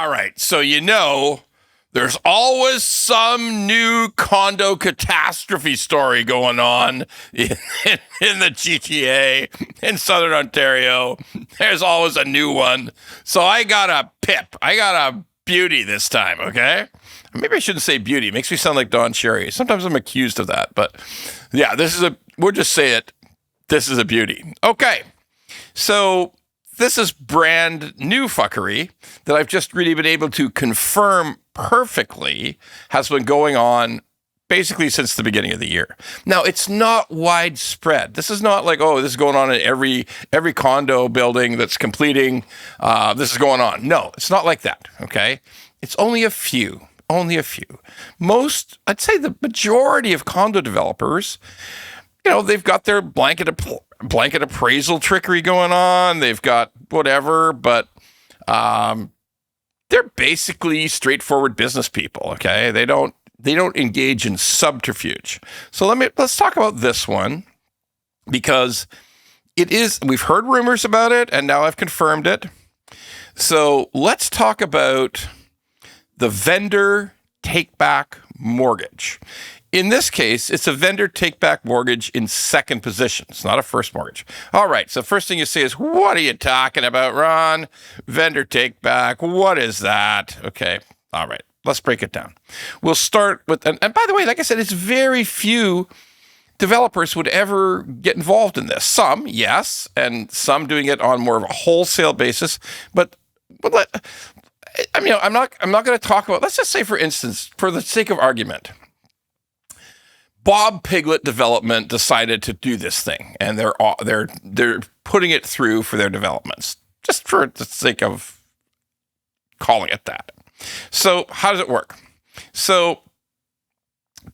All right. So, there's always some new condo catastrophe story going on in the GTA, in Southern Ontario. There's always a new one. So I got a pip. I got a beauty this time, okay? Maybe I shouldn't say beauty. It makes me sound like Don Cherry. Sometimes I'm accused of that. But yeah, we'll just say it. This is a beauty. Okay. So this is brand new fuckery that I've just really been able to confirm perfectly has been going on basically since the beginning of the year. Now, it's not widespread. This is not like, this is going on in every condo building that's completing. This is going on. No, it's not like that, okay? It's only a few. Most, I'd say the majority of condo developers, they've got their blanket appraisal trickery going on. They've got whatever, but they're basically straightforward business people. Okay, they don't engage in subterfuge. So let's talk about this one because it is. We've heard rumors about it, and now I've confirmed it. So let's talk about the vendor take-back mortgage. In this case, it's a vendor take-back mortgage in second position. It's not a first mortgage. All right, so first thing you say is, what are you talking about, Ron? Vendor take-back, what is that? Okay, all right, let's break it down. We'll start with, and by the way, like I said, it's very few developers would ever get involved in this. Some, yes, and some doing it on more of a wholesale basis, but I'm not going to talk about, let's just say, for instance, for the sake of argument, Bob Piglet Development decided to do this thing, and they're putting it through for their developments, just for the sake of calling it that. So how does it work? So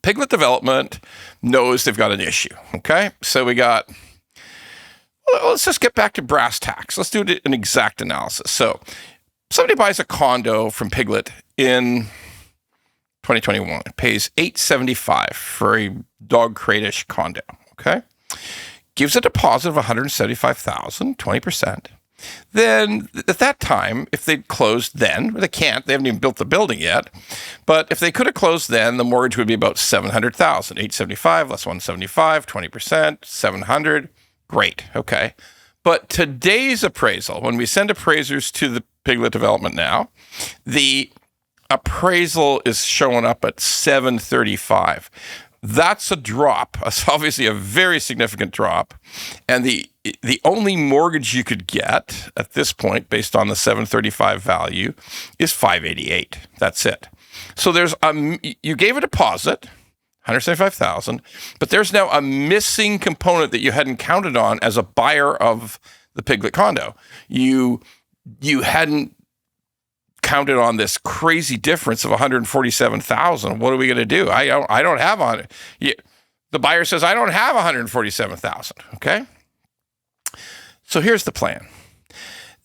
Piglet Development knows they've got an issue, okay? So let's just get back to brass tacks. Let's do an exact analysis. So somebody buys a condo from Piglet in 2021. It pays $875 for a dog crate-ish condo, okay? Gives a deposit of $175,000, 20%. Then, at that time, if they'd closed then, they can't, they haven't even built the building yet, but if they could have closed then, the mortgage would be about $700,000. $875 less $175, 20%, $700. Great, okay. But today's appraisal, when we send appraisers to the Piglet Development now, the appraisal is showing up at $735. That's a drop. It's obviously a very significant drop. And the only mortgage you could get at this point, based on the $735 value, is $588. That's it. So you gave a deposit, $175,000, but there's now a missing component that you hadn't counted on as a buyer of the Piglet condo. You hadn't counted on this crazy difference of $147,000. What are we going to do? I don't have on it. The buyer says, I don't have $147,000. Okay. So here's the plan.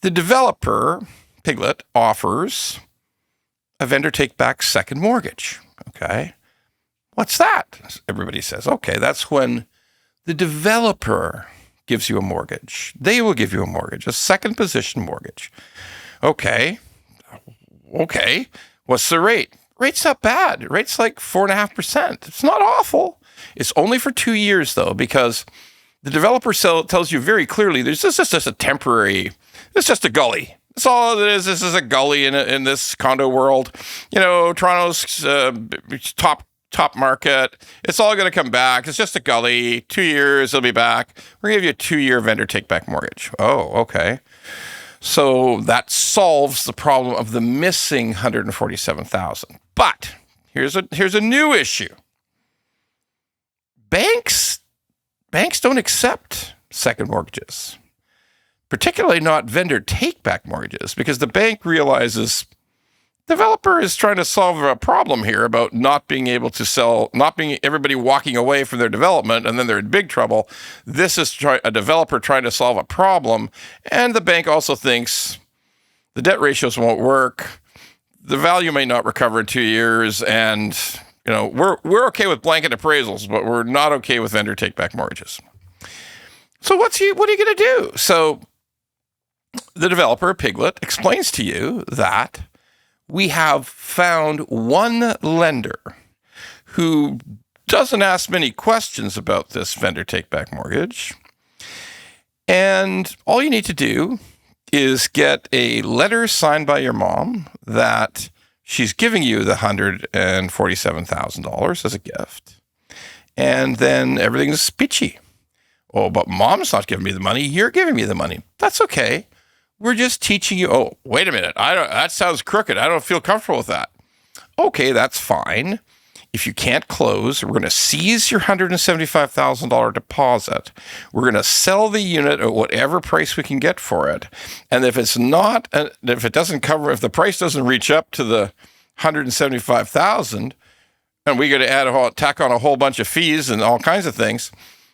The developer, Piglet, offers a vendor take back second mortgage. Okay. What's that? Everybody says, okay, that's when the developer gives you a mortgage. They will give you a mortgage, a second position mortgage. Okay. What's the rate? Rate's not bad. Rate's like 4.5%. It's not awful. It's only for 2 years, though, because the developer tells you very clearly this is just a temporary, it's just a gully. That's all it is. This is a gully in this condo world. Toronto's top market. It's all going to come back. It's just a gully. 2 years, it'll be back. We're going to give you a 2-year vendor take-back mortgage. Oh, okay. So that solves the problem of the missing $147,000. But here's a new issue. Banks don't accept second mortgages, particularly not vendor take-back mortgages, because the bank realizes developer is trying to solve a problem here about not being able to sell, not being everybody walking away from their development, and then they're in big trouble. This is a developer trying to solve a problem, and the bank also thinks the debt ratios won't work, the value may not recover in 2 years, and we're okay with blanket appraisals, but we're not okay with vendor take-back mortgages. So what are you going to do? So the developer, Piglet, explains to you that we have found one lender who doesn't ask many questions about this vendor take-back mortgage. And all you need to do is get a letter signed by your mom that she's giving you the $147,000 as a gift. And then everything's peachy. Oh, but mom's not giving me the money. You're giving me the money. That's okay. We're just teaching you. Oh, wait a minute. That sounds crooked. I don't feel comfortable with that. Okay, that's fine. If you can't close, we're going to seize your $175,000 deposit. We're going to sell the unit at whatever price we can get for it. And if it's not, if it doesn't cover, if the price doesn't reach up to the $175,000, and we got to tack on a whole bunch of fees and all kinds of things,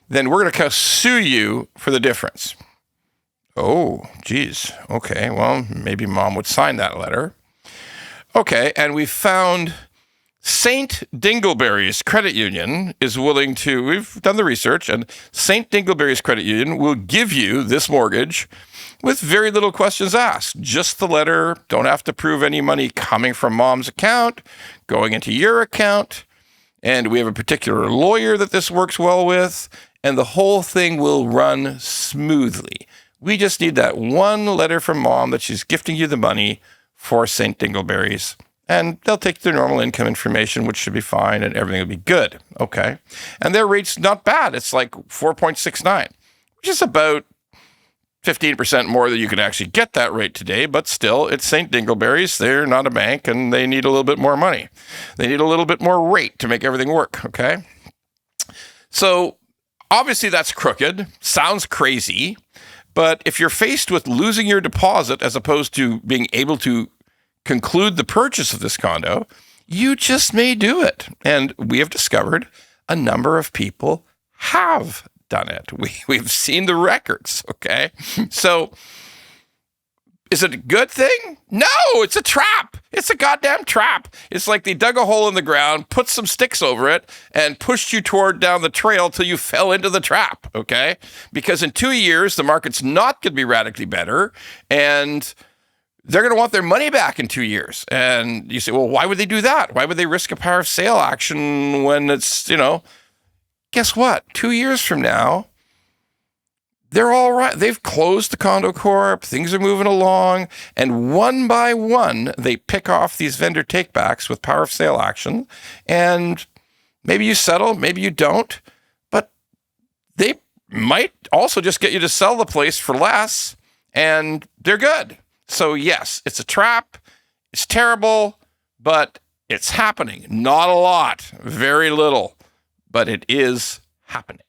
then we're going to sue you for the difference. Oh, geez. Okay, well, maybe mom would sign that letter. Okay, and we found St. Dingleberry's Credit Union is willing to, we've done the research, and St. Dingleberry's Credit Union will give you this mortgage with very little questions asked. Just the letter, don't have to prove any money coming from mom's account, going into your account, and we have a particular lawyer that this works well with, and the whole thing will run smoothly. We just need that one letter from mom that she's gifting you the money for St. Dingleberry's. And they'll take their normal income information, which should be fine, and everything will be good. Okay. And their rate's not bad. It's like 4.69, which is about 15% more than you can actually get that rate today. But still, it's St. Dingleberry's. They're not a bank, and they need a little bit more money. They need a little bit more rate to make everything work. Okay. So obviously that's crooked. Sounds crazy. But if you're faced with losing your deposit as opposed to being able to conclude the purchase of this condo, you just may do it. And we have discovered a number of people have done it. We've seen the records, okay? So is it a good thing? No, it's a trap. It's a goddamn trap. It's like they dug a hole in the ground, put some sticks over it, and pushed you down the trail till you fell into the trap, okay? Because in 2 years, the market's not going to be radically better, and they're going to want their money back in 2 years. And you say, well, why would they do that? Why would they risk a power of sale action when it's, guess what? 2 years from now, they're all right. They've closed the condo corp. Things are moving along. And one by one, they pick off these vendor takebacks with power of sale action. And maybe you settle, maybe you don't. But they might also just get you to sell the place for less. And they're good. So yes, it's a trap. It's terrible, but it's happening. Not a lot, very little, but it is happening.